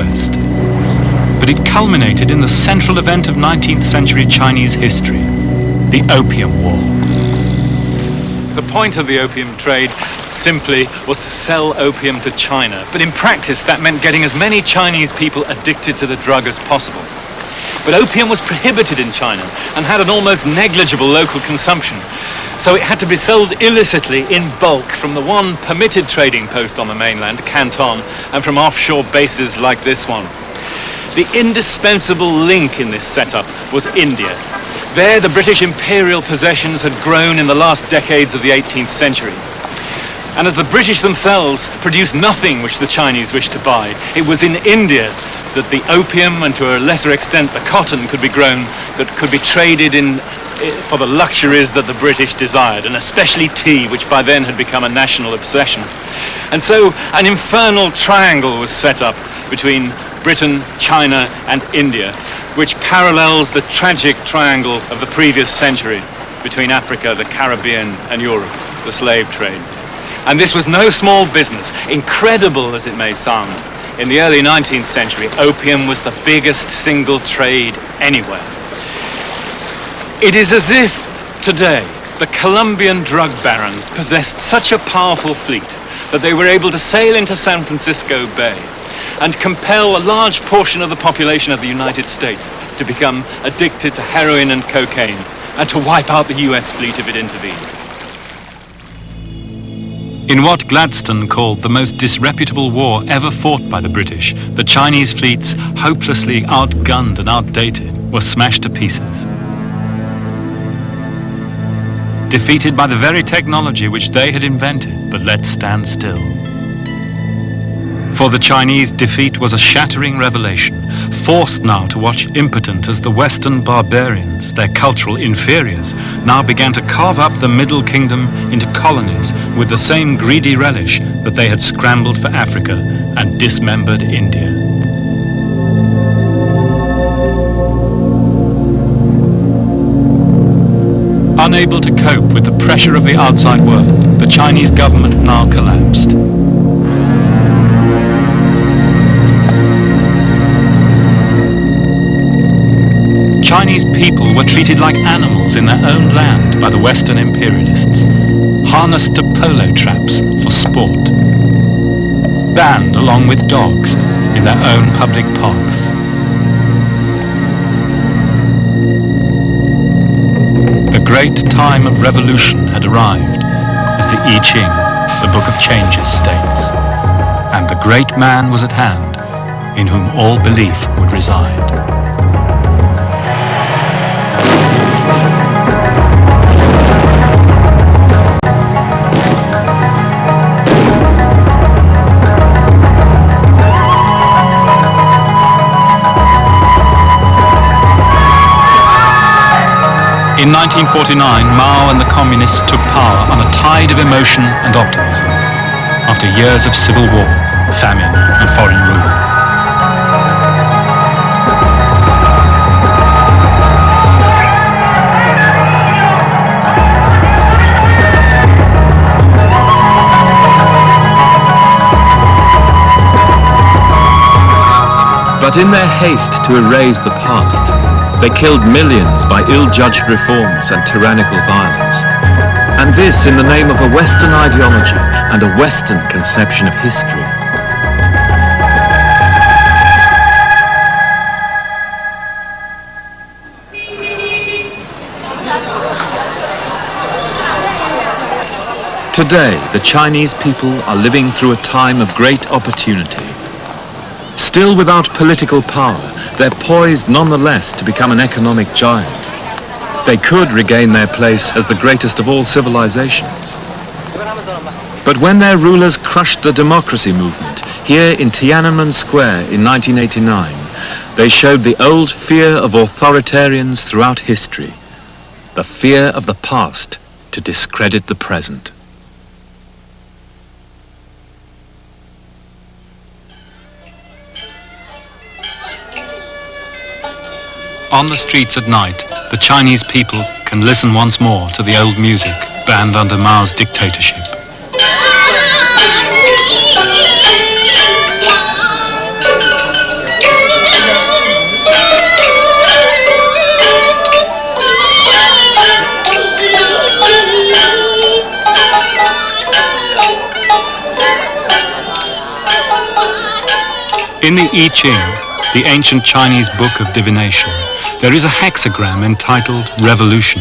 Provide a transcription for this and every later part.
West. But it culminated in the central event of 19th century Chinese history, the Opium War. The point of the opium trade simply was to sell opium to China, but in practice that meant getting as many Chinese people addicted to the drug as possible. But opium was prohibited in China and had an almost negligible local consumption, so it had to be sold illicitly in bulk from the one permitted trading post on the mainland, Canton, and from offshore bases like this one. The indispensable link in this setup was India. There, the British imperial possessions had grown in the last decades of the 18th century. And as the British themselves produced nothing which the Chinese wished to buy, it was in India that the opium and to a lesser extent the cotton could be grown, that could be traded in for the luxuries that the British desired, and especially tea, which by then had become a national obsession. And so an infernal triangle was set up between Britain, China and India, which parallels the tragic triangle of the previous century between Africa, the Caribbean and Europe, the slave trade. And this was no small business, incredible as it may sound. In the early 19th century, opium was the biggest single trade anywhere. It is as if today the Colombian drug barons possessed such a powerful fleet that they were able to sail into San Francisco Bay and compel a large portion of the population of the United States to become addicted to heroin and cocaine, and to wipe out the US fleet if it intervened. In what Gladstone called the most disreputable war ever fought by the British, the Chinese fleets, hopelessly outgunned and outdated, were smashed to pieces. Defeated by the very technology which they had invented but let stand still. For the Chinese, defeat was a shattering revelation, forced now to watch impotent as the Western barbarians, their cultural inferiors, now began to carve up the Middle Kingdom into colonies with the same greedy relish that they had scrambled for Africa and dismembered India. Unable to cope with the pressure of the outside world, the Chinese government now collapsed. Chinese people were treated like animals in their own land by the Western imperialists, harnessed to polo traps for sport, banned along with dogs in their own public parks. The great time of revolution had arrived, as the I Ching, the Book of Changes, states, and the great man was at hand, in whom all belief would reside. In 1949, Mao and the Communists took power on a tide of emotion and optimism, after years of civil war, famine and foreign rule. But in their haste to erase the past, they killed millions by ill-judged reforms and tyrannical violence. And this in the name of a Western ideology and a Western conception of history. Today, the Chinese people are living through a time of great opportunity. Still without political power, they're poised nonetheless to become an economic giant. They could regain their place as the greatest of all civilizations. But when their rulers crushed the democracy movement here in Tiananmen Square in 1989, they showed the old fear of authoritarians throughout history, the fear of the past to discredit the present. On the streets at night, the Chinese people can listen once more to the old music banned under Mao's dictatorship. In the I Ching, the ancient Chinese book of divination, there is a hexagram entitled revolution.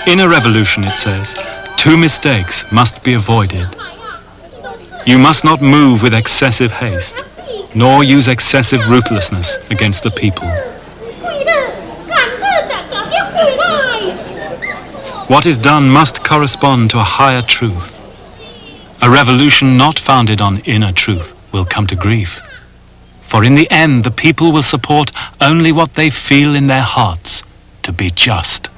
In a revolution, it says, 2 mistakes must be avoided. You must not move with excessive haste, nor use excessive ruthlessness against the people. What is done must correspond to a higher truth. A revolution not founded on inner truth will come to grief. For in the end, the people will support only what they feel in their hearts to be just.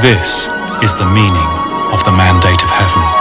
This is the meaning of the mandate of heaven.